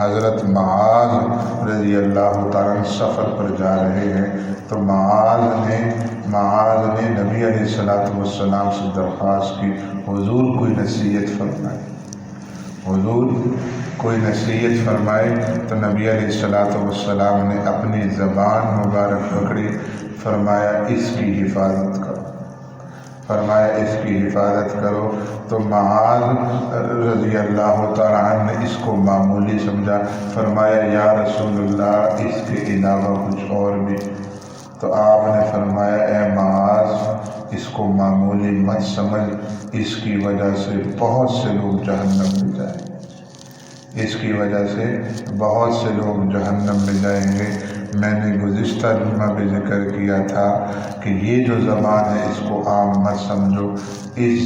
حضرت معاذ رضی اللہ تعالیٰ سفر پر جا رہے ہیں تو معاذ نے نبی علیہ السلام سے درخواست کی، حضور کوئی نصیحت فرمائے، حضور کوئی نصیحت فرمائے۔ تو نبی علیہ السلام نے اپنی زبان مبارک پکڑی، فرمایا اس کی حفاظت کرو، کرو۔ تو معاذ رضی اللہ تعالیٰ عنہ نے اس کو معمولی سمجھا، فرمایا یا رسول اللہ اس کے علاوہ کچھ اور بھی؟ تو آپ نے فرمایا اے معاذ اس کو معمولی مت سمجھ، اس کی وجہ سے بہت سے لوگ جہنم میں جائیں گے، جہنم میں جائیں گے۔ میں نے گزشتہ جمعہ بھی ذکر کیا تھا کہ یہ جو زبان ہے اس کو عام مت سمجھو، اس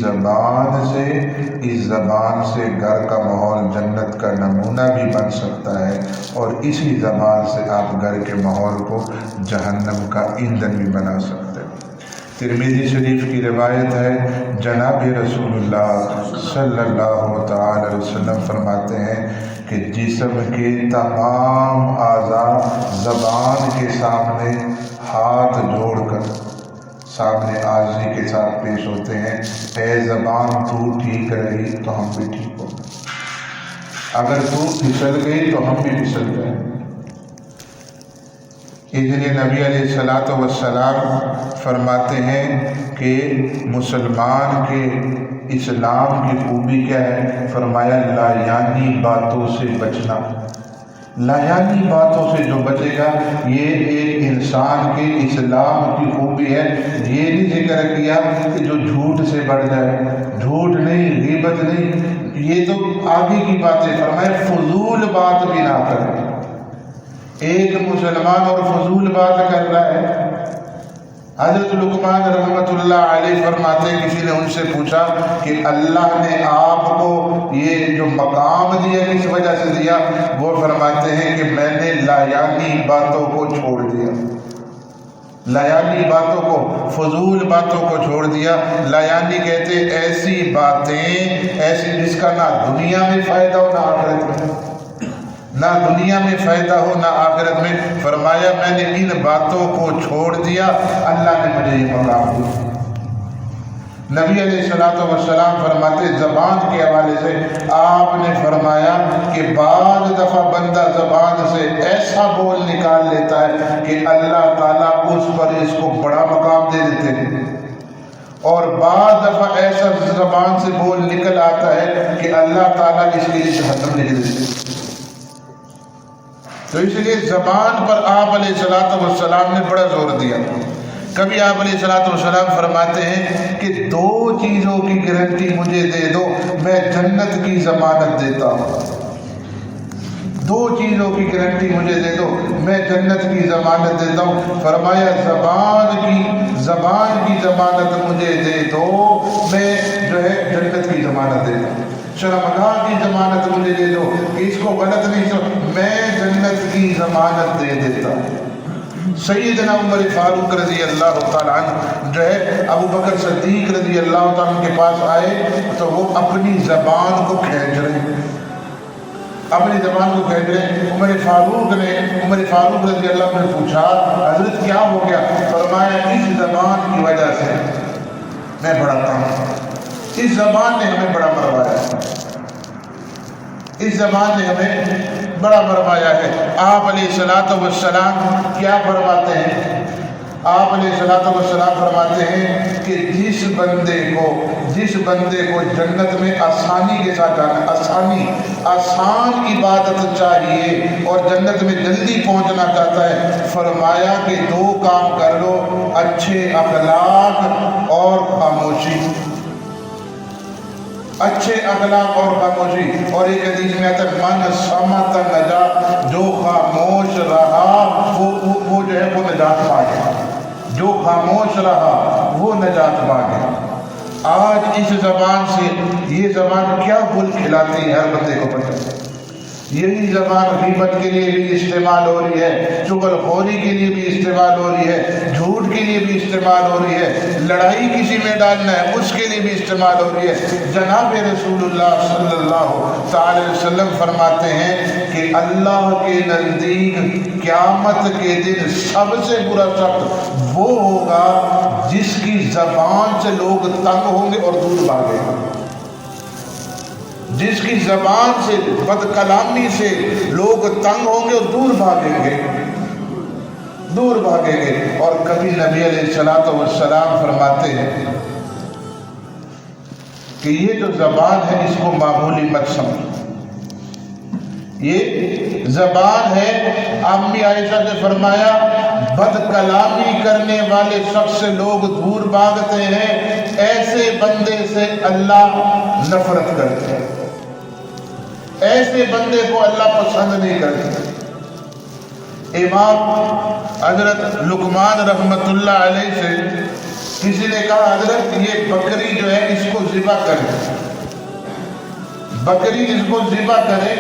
زبان سے گھر کا ماحول جنت کا نمونہ بھی بن سکتا ہے، اور اسی زبان سے آپ گھر کے ماحول کو جہنم کا ایندھن بھی بنا سکتے ہیں۔ ترمذی شریف کی روایت ہے، جناب رسول اللہ صلی اللہ تعالی علیہ وسلم فرماتے ہیں کہ جسم کے تمام اعضاء زبان کے سامنے ہاتھ جوڑ کر سامنے عاجزی کے ساتھ پیش ہوتے ہیں، اے زبان تو ٹھیک رہی تو ہم بھی ٹھیک ہوں گے، اگر تو پھسل گئی تو ہم بھی پھسل جائیں گے۔ اس لیے نبی علیہ السلام فرماتے ہیں کہ مسلمان کے اسلام کی خوبی کیا ہے؟ فرمایا لایانی باتوں سے بچنا، لایانی باتوں سے جو بچے گا یہ ایک انسان کے اسلام کی خوبی ہے۔ یہ نہیں ذکر کیا کہ جو جھوٹ سے بڑھ جائے، جھوٹ نہیں، غیبت نہیں، یہ تو آگے کی باتیں، فرمایا فضول بات بھی نہ کرے۔ ایک مسلمان اور فضول بات کر رہا ہے۔ حضرت لقمان رحمۃ اللہ علیہ فرماتے ہیں، کسی نے ان سے پوچھا کہ اللہ نے آپ کو یہ جو مقام دیا کس وجہ سے دیا؟ وہ فرماتے ہیں کہ میں نے لایانی باتوں کو چھوڑ دیا، لایانی باتوں کو، فضول باتوں کو چھوڑ دیا۔ لایانی کہتے ایسی باتیں، ایسی جس کا نہ دنیا میں فائدہ ہو نہ آخرت میں، نہ دنیا میں فائدہ ہو نہ آخرت میں۔ فرمایا میں نے ان باتوں کو چھوڑ دیا، اللہ نے مجھے یہ مقام دیا۔ نبی علیہ السلام فرماتے زبان کے حوالے سے آپ نے فرمایا کہ بعض دفعہ بندہ زبان سے ایسا بول نکال لیتا ہے کہ اللہ تعالیٰ اس پر اس کو بڑا مقام دے دیتے ہیں، اور بعض دفعہ ایسا زبان سے بول نکل آتا ہے کہ اللہ تعالیٰ اس کے لیے جہنم لکھ دیتے ہیں۔ تو اس لیے زبان پر آپ علیہ السلام نے بڑا زور دیا۔ کبھی آپ علیہ السلام فرماتے ہیں کہ دو چیزوں کی گارنٹی مجھے دے دو، میں جنت کی ضمانت دیتا ہوں۔ دو چیزوں کی گارنٹی مجھے دے دو، میں جنت کی ضمانت دیتا ہوں۔ فرمایا زبان کی ضمانت مجھے دے دو، میں جو ہے جنت کی ضمانت دیتا ہوں۔ شرمگاہ کی ضمانت مجھے دے دو کہ اس کو غلط نہیں سمجھ، میں جنت کی ضمانت دے دیتا ہوں۔ سیدنا عمر فاروق رضی اللہ تعالیٰ عنہ جو ہے ابو بکر صدیق رضی اللہ تعالیٰ عنہ کے پاس آئے تو وہ اپنی زبان کو کھینچ رہے ہیں، عمر فاروق رضی اللہ عنہ نے پوچھا حضرت کیا ہو گیا؟ فرمایا اس زبان کی وجہ سے میں بڑا کام، اس زبان نے ہمیں بڑا مروایا ہے، اس زبان نے ہمیں بڑا مروایا ہے۔ آپ علیہ السلام کیا فرماتے ہیں؟ آپ علیہ السلام فرماتے ہیں کہ جس بندے کو جنت میں آسانی کے ساتھ جانا، آسان عبادت چاہیے اور جنت میں جلدی پہنچنا چاہتا ہے، فرمایا کہ دو کام کر لو، اچھے اخلاق اور خاموشی، اچھے اخلاق اور خاموشی۔ اور ایک حدیث میں آتا ہے من صمت نجا، جو خاموش رہا وہ جو ہے وہ نجات پا گیا، جو خاموش رہا وہ نجات پا گیا۔ آج اس زبان سے، یہ زبان کیا گل کھلاتی ہے ہر بندے کو پتہ ہے، یہی زبان غیبت کے لیے بھی استعمال ہو رہی ہے، چغل خوری کے لیے بھی استعمال ہو رہی ہے، جھوٹ کے لیے بھی استعمال ہو رہی ہے، لڑائی کسی میں ڈالنا ہے اس کے لیے بھی استعمال ہو رہی ہے۔ جناب رسول اللہ صلی اللہ تعالی وسلم فرماتے ہیں کہ اللہ کے نزدیک قیامت کے دن سب سے برا شخص وہ ہوگا جس کی زبان سے لوگ تنگ ہوں گے اور دور بھاگیں گے، جس کی زبان سے بد کلامی سے لوگ تنگ ہوں گے اور دور بھاگیں گے، دور بھاگیں گے۔ اور کبھی نبی علیہ الصلوۃ والسلام فرماتے ہیں کہ یہ جو زبان ہے اس کو معمولی مت سمجھو، یہ زبان ہے۔ امی عائشہ نے فرمایا بد کلامی کرنے والے شخص سے لوگ دور بھاگتے ہیں، ایسے بندے سے اللہ نفرت کرتے ہیں، ایسے بندے کو اللہ پسند نہیں کرتے۔ امام حضرت لقمان رحمت اللہ علیہ سے کسی نے کہا حضرت یہ بکری جو ہے اس کو ذبح کریں، بکری اس کو ذبح کریں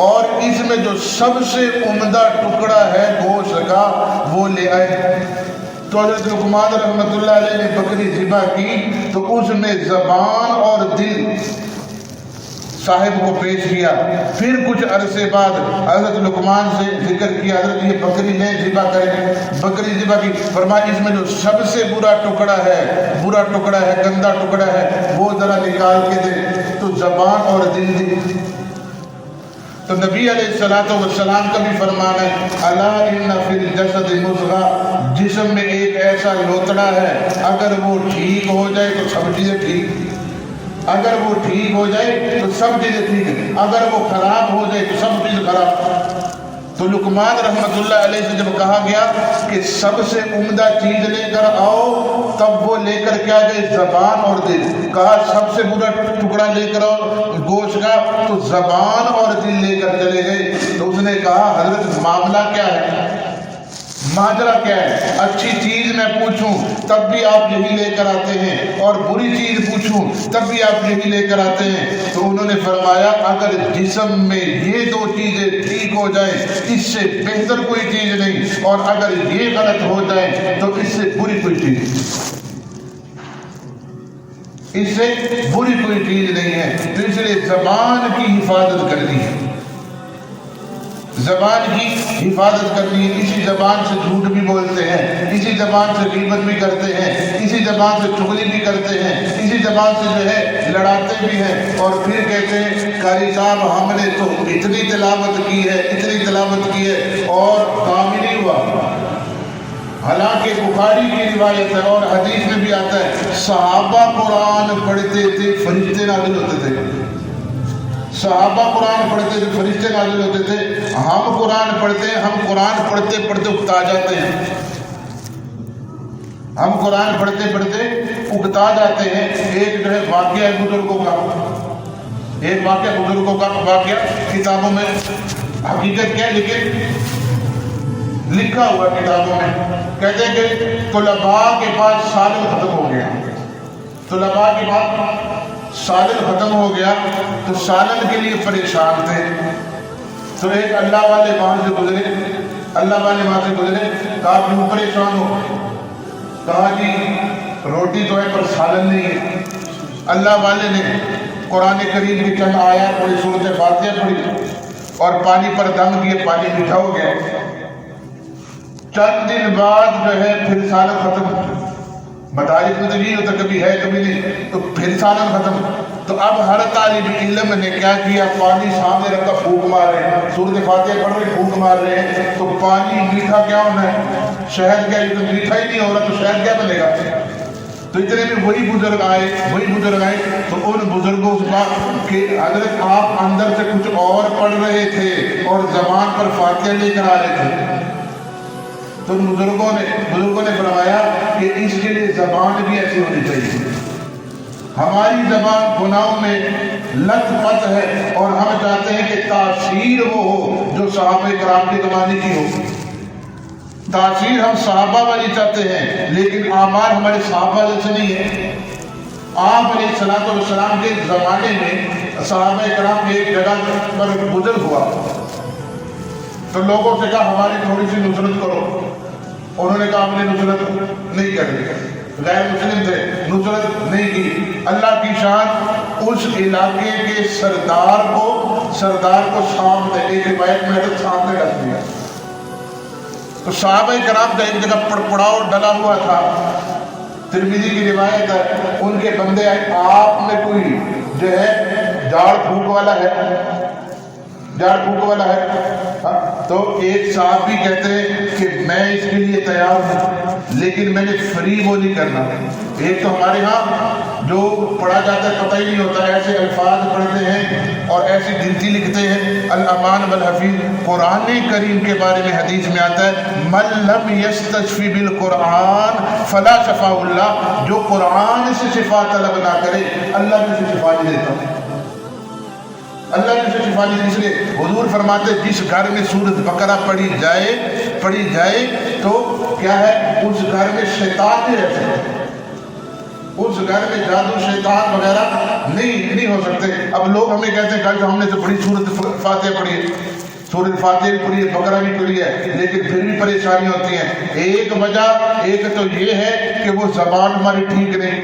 اور اس میں جو سب سے عمدہ ٹکڑا ہے گوشت کا وہ لے آئے۔ تو حضرت لقمان رحمت اللہ علیہ نے بکری ذبح کی تو اس میں زبان اور دل صاحب کو پیش کیا۔ پھر کچھ عرصے بعد حضرت لقمان سے ذکر کیا حضرت یہ بکری لیں ذبح کریں، بکری ذبح کی، فرمایا اس میں جو سب سے برا ٹکڑا ہے، گندا ٹکڑا ہے وہ ذرا نکال کے دے، تو زبان اور دل دی۔ تو نبی علیہ الصلوۃ والسلام کا بھی فرمان ہے الا ان فی الجسد مضغہ، جسم میں ایک ایسا لوتڑا ہے اگر وہ ٹھیک ہو جائے تو سب چیزیں ٹھیک، اگر وہ ٹھیک ہو جائے تو سب چیزیں ٹھیک ہیں، اگر وہ خراب ہو جائے تو سب چیز خراب۔ تو لقمان رحمت اللہ علیہ سے جب کہا گیا کہ سب سے عمدہ چیز لے کر آؤ، تب وہ لے کر کیا گئے زبان اور دل، کہا سب سے برا ٹکڑا لے کر آؤ گوشت کا، تو زبان اور دل لے کر چلے گئے۔ تو اس نے کہا حضرت معاملہ کیا ہے، ماجرا کیا ہے؟ اچھی چیز میں پوچھوں تب بھی آپ یہی لے کر آتے ہیں اور بری چیز پوچھوں تب بھی آپ یہی لے کر آتے ہیں۔ تو انہوں نے فرمایا اگر جسم میں یہ دو چیزیں ٹھیک ہو جائیں اس سے بہتر کوئی چیز نہیں، اور اگر یہ غلط ہو جائے تو اس سے بری کوئی چیز، اس سے بری کوئی چیز نہیں ہے۔ تو اس لیے زبان کی حفاظت کرنی ہے، زبان کی حفاظت کرنی ہے۔ اسی زبان سے جھوٹ بھی بولتے ہیں، اسی زبان سے غیبت بھی کرتے ہیں، اسی زبان سے چغلی بھی کرتے ہیں، اسی زبان سے جو ہے لڑاتے بھی ہیں، اور پھر کہتے ہیں قاری صاحب ہم نے تو اتنی تلاوت کی ہے، اتنی تلاوت کی ہے اور کام ہی نہیں ہوا۔ حالانکہ بخاری کی روایت ہے اور حدیث میں بھی آتا ہے صحابہ قرآن پڑھتے تھے فرشتے نازل ہوتے تھے، صحابہ قرآن پڑھتے تھے فرشتے نازل ہوتے تھے، ہم قرآن پڑھتے ہیں، ہم قرآن پڑھتے پڑھتے اکتا جاتے ہیں، ہم قرآن پڑھتے پڑھتے اکتا جاتے ہیں۔ ایک جو ہے واقعہ ہے بزرگوں کا، ایک واقعہ بزرگوں کا واقعہ کتابوں میں حقیقت کیا ہے لیکن لکھا ہوا کتابوں میں، کہتے ہیں کہ طلباء کے پاس سالن ختم ہو گیا، طلباء کے پاس سالن ختم ہو گیا تو سالن کے لیے پریشان تھے۔ تو ایک اللہ والے وہاں سے گزرے، اللہ والے وہاں سے گزرے، کہا کیوں پریشان ہو؟ کہا جی روٹی تو ہے پر سالن نہیں ہے۔ اللہ والے نے قرآن کریم کی چند آیات پڑھی، سورۃ فاتحہ پڑھی اور پانی پر دم کیے، پانی میٹھا ہو گیا۔ چند دن بعد جو ہے پھر سالن ختم، مدارس میں تو نہیں ہوتا، کبھی ہے کبھی نہیں، تو پھر سالن ختم۔ تو اب ہر طالب علم نے کیا کیا، پانی سامنے رکھا، پھونک مار رہے ہیں، سورۃ فاتحہ پڑھ رہے پھونک مار رہے ہیں، تو پانی میٹھا کیا ہونا ہے؟ شہد کیا، یہ تو میٹھا ہی نہیں ہو رہا تو شہد کیا بنے گا؟ تو اتنے میں وہی بزرگ آئے تو ان بزرگوں سے کہا کہ حضرت آپ اندر سے کچھ اور پڑھ رہے تھے اور زبان پر فاتحہ لے کر آ رہے تھے۔ تو بزرگوں نے فرمایا کہ اس کے لیے زبان بھی ایسی ہونی چاہیے۔ ہماری زبان گناہوں میں لت پت ہے اور ہم چاہتے ہیں کہ تاثیر وہ ہو جو صحابہ کرام کے زمانے کی ہو، تاثیر ہم صحابہ والی چاہتے ہیں لیکن اعمال ہمارے صحابہ جیسے نہیں ہے، آپ علیہ السلام کے زمانے میں صحابہ کرام ایک جگہ پر گزر ہوا تو لوگوں سے کہا ہماری تھوڑی سی نصرت کرو. انہوں نے کہا ہم نے نصرت نہیں کرنی. غیر مسلم تھے, نصرت نہیں کی. اللہ کی شان اس علاقے کے سردار کو سامنے, ایک روایت میں ہے سامنے رکھ دیا. تو صحابہ کرام کا ایک جگہ پڑپڑاؤ ڈلا ہوا تھا. ترمذی کی روایت ہے, ان کے بندے آئے, آپ میں کوئی جو ہے جھاڑ پھونک والا ہے. تو ایک صحابی کہتے ہیں کہ میں اس کے لیے تیار ہوں, لیکن میں نے فری وہ نہیں کرنا. ایک تو ہمارے ہاں جو پڑھا جاتا ہے پتہ ہی نہیں ہوتا, ایسے الفاظ پڑھتے ہیں اور ایسی گنتی لکھتے ہیں. الامان والحفیظ, قرآن کریم کے بارے میں حدیث میں آتا ہے من لم یستشفی بالقرآن فلا شفاء اللہ, جو قرآن سے شفا طلب نہ کرے اللہ بھی اسے شفا نہیں دیتا. اللہ نے اسے شفا نہیں. اس لیے حضور فرماتے جس گھر میں سورۃ بقرہ پڑھی جائے تو کیا ہے, اس گھر میں شیطان نہیں رہ سکتے, اس گھر میں جادو شیطان وغیرہ نہیں ہو سکتے. اب لوگ ہمیں کہتے ہیں کہ ہم نے تو بڑی سورۃ فاتحہ پڑھی ہے, سورۃ فاتحہ بھی پڑھی ہے, بقرہ بھی پڑھی ہے, لیکن پھر بھی پریشانی ہوتی ہیں. ایک وجہ تو یہ ہے کہ وہ زبان ہماری ٹھیک نہیں,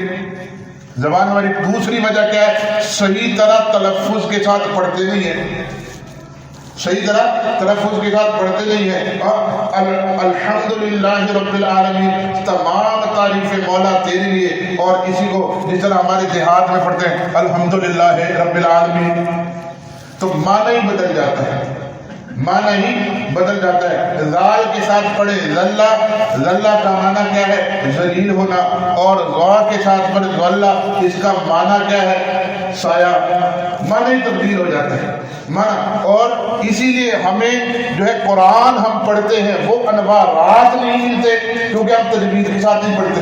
زبان ہماری. دوسری وجہ کیا ہے, صحیح طرح تلفظ کے ساتھ پڑھتے نہیں ہیں, الحمدللہ رب العالمین, تمام تعریف مولا تیرے لیے. اور اسی کو جس طرح ہمارے دیہات میں پڑھتے ہیں الحمدللہ رب العالمین, تو معنی ہی بدل جاتا ہے. ذال کے ساتھ پڑھے ذلہ کا معنی کیا ہے, ذلیل ہونا, اور غا کے ساتھ پڑھے ذلہ, اس کا معنی کیا ہے, سایہ. معنی ہی تبدیل ہو جاتا ہے معنی. اور اسی لیے ہمیں جو ہے قرآن ہم پڑھتے ہیں وہ انوارات نہیں ملتے, کیونکہ ہم تجوید کے ساتھ نہیں پڑھتے.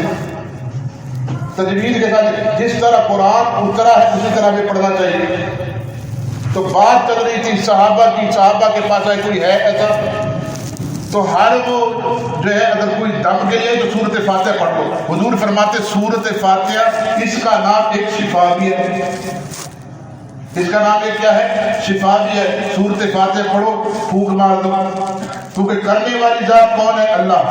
تجوید کے ساتھ جس طرح قرآن اترا ہے اسی طرح ہمیں پڑھنا چاہیے. تو بات چل رہی تھی صحابہ کے پاس ہے کوئی ہے ایسا, تو ہر وہ جو ہے اگر کوئی دم کے لیے تو سورۃ فاتحہ پڑھ لو. حضور فرماتے سورۃ فاتحہ اس کا نام ایک شفا بھی ہے, اس کا نام ایک کیا ہے, شفا بھی ہے. سورۃ فاتحہ پڑھو, پھونک مار دو, کیونکہ کرنے والی ذات کون ہے, اللہ.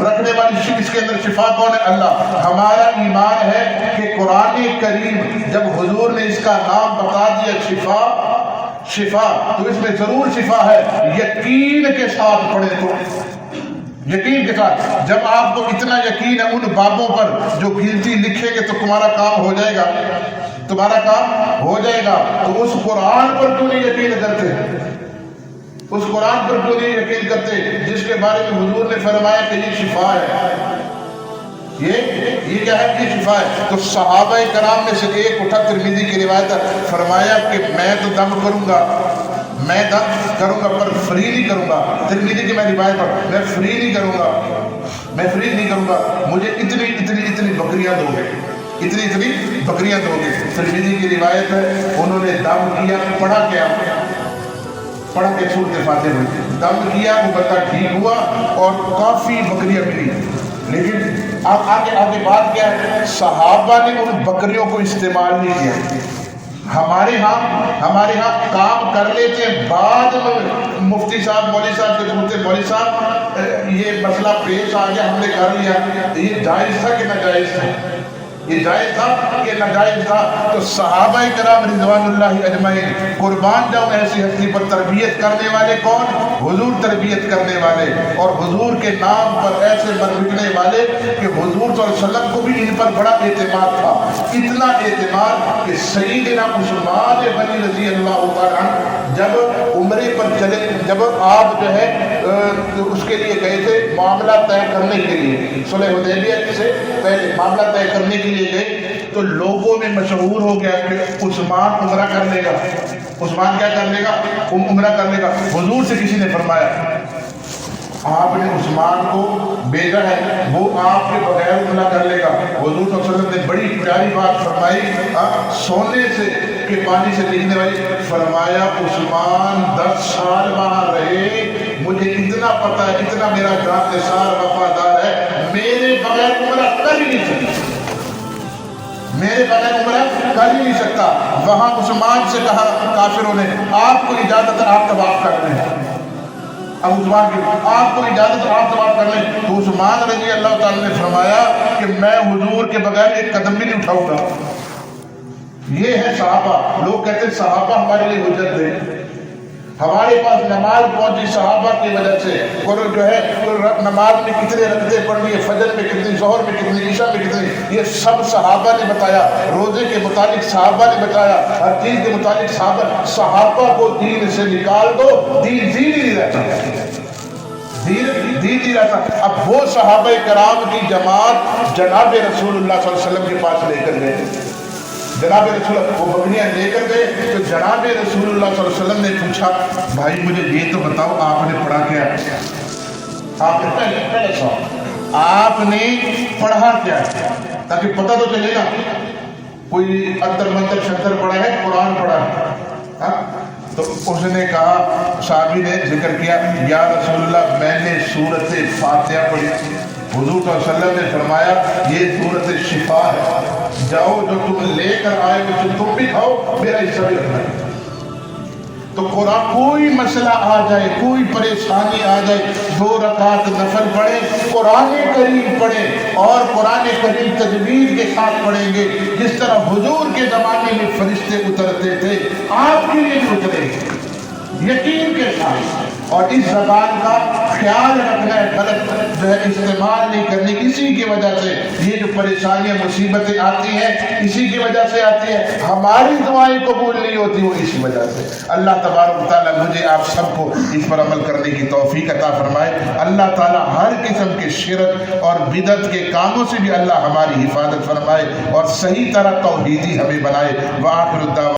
رکھنے والی اس کے اندر شفا کون ہے, اللہ. ہمارا ایمان ہے کہ قرآن کریم جب حضور نے اس کا نام بتا دیا شفا تو اس میں ضرور شفا ہے. یقین کے ساتھ پڑھیں تو, یقین کے ساتھ. جب آپ کو اتنا یقین ہے ان بابوں پر جو گنتی لکھیں گے تو تمہارا کام ہو جائے گا, تو اس قرآن پر کیوں نہیں یقین کرتے, جس کے بارے میں حضور نے فرمایا کہ یہ شفا ہے, یہ کیا ہے, یہ شفا ہے. تو صحابہ کرام میں سے ایک اٹھا, ترمذی کی روایت ہے, فرمایا کہ میں تو دم کروں گا پر فری نہیں کروں گا. ترمذی کی میں روایت پر, میں فری نہیں کروں گا, مجھے اتنی بکریاں دو گے. ترمذی کی روایت ہے, انہوں نے دم کیا, پڑھا کے سورۃ فاتحہ ہوئی, دم کیا, وہ بندہ ٹھیک ہوا اور کافی بکریاں ملی. لیکن اب آگے بات کیا ہے, صحابہ نے ان بکریوں کو استعمال نہیں کیا. ہمارے ہاں کام کر لیتے ہیں, بعد میں مفتی صاحب مولوی صاحب سے پوچھتے, مولوی صاحب یہ مسئلہ پیش آ گیا, ہم نے کر لیا, یہ جائز تھا کہ ناجائز تھا, تو صحابہ کرام رضوان اللہ اجمعین قربان جاؤں ایسی ہستی پر. تربیت کرنے والے کون, حضور تربیت کرنے والے, اور حضور کے نام پر ایسے بننے والے کہ حضور صلی اللہ علیہ وسلم کو بھی ان پر بڑا اعتماد تھا. اتنا اعتماد کہ سیدنا عثمان غنی رضی اللہ تعالیٰ عنہ جب عمرے پر چلے, جب آپ جو ہے اس کے لیے گئے تھے معاملہ طے کرنے کے لیے, صلح حدیبیہ سے پہلے معاملہ طے کرنے کے لیے گئے, تو لوگوں میں مشہور ہو گیا کہ عثمان عمرہ کر لے گا. عثمان کیا کر لے گا, عمرہ کر لے گا. حضور سے کسی نے فرمایا, آپ نے عثمان کو بھیجا ہے, وہ آپ کے بغیر عمرہ کر لے گا. حضور صلی اللہ علیہ وسلم نے بڑی پیاری بات فرمائی, سونے سے کے پانی سے لکھنے والی, فرمایا عثمان 10 سال وہاں رہے, مجھے اتنا پتا ہے, اتنا میرا جان نثار وفادار ہے, میرے بغیر عمرہ کر ہی نہیں سکتا. میرے بغیر عمرہ کر ہی نہیں سکتا۔ وہاں عثمان سے کہا کافروں نے آپ کو اجازت ہے آپ طواف کر لیں، ابو عثمان کی آپ کو اجازت ہے آپ طواف کر لیں، تو عثمان رضی اللہ تعالی نے فرمایا کہ میں حضور کے بغیر ایک قدم بھی نہیں اٹھاؤں گا۔ یہ ہے صحابہ، لوگ کہتے ہیں صحابہ ہمارے لیے حجت ہے، ہمارے پاس نماز پہنچی صحابہ کی وجہ سے، اور جو ہے نماز میں کتنے رکعتیں پڑھنی ہے، فجر میں کتنی، ظہر میں کتنی، عشاء میں کتنی، یہ سب صحابہ نے بتایا، روزے کے متعلق صحابہ نے بتایا، ہر چیز کے متعلق صحابہ کو دین سے نکال دو، دین ہی نہیں رہتا، دین نہیں رہتا۔ اب وہ صحابہ کرام کی جماعت جناب رسول اللہ صلی اللہ علیہ وسلم کے پاس لے کر گئے، جناب رسول اللہ وہ بکریاں لے کر گئے، تو جناب رسول اللہ صلی اللہ علیہ وسلم نے پوچھا بھائی مجھے یہ تو بتاؤ آپ نے پڑھا کیا؟ آپ نے پڑھا کیا تاکہ پتہ تو چلے نا، کوئی اتر منتر شنتر پڑھا ہے، قرآن پڑھا ہے؟ تو اس نے کہا، صحابی نے ذکر کیا یا رسول اللہ میں نے سورۃ فاتحہ پڑھی۔ حضور صلی اللہ علیہ وسلم نے فرمایا یہ سورۃ شفا ہے، جاؤ جو تم لے کر آئے ہو تم بھی کھاؤ، میرا حصہ بھی رکھنا۔ تو قرآن کوئی مسئلہ آ جائے، کوئی پریشانی آ جائے، 2 رکعت نفل پڑھیں، قرآن کریم پڑھیں، اور قرآن کریم تجوید کے ساتھ پڑھیں گے، جس طرح حضور کے زمانے میں فرشتے اترتے تھے آپ کے لیے اتریں گے یقین کے ساتھ۔ اور اس زبان کا خیال رکھنا ہے، غلط جو ہے استعمال نہیں کرنی۔ اسی کی وجہ سے یہ جو پریشانیاں مصیبتیں آتی ہیں اسی کی وجہ سے آتی ہیں، ہماری دعائیں قبول نہیں ہوتی وہ اسی وجہ سے۔ اللہ تبارک و تعالیٰ مجھے آپ سب کو اس پر عمل کرنے کی توفیق عطا فرمائے۔ اللہ تعالیٰ ہر قسم کے شرک اور بدعت کے کاموں سے بھی اللہ ہماری حفاظت فرمائے، اور صحیح طرح توحیدی ہمیں بنائے۔ وآخر الدعوان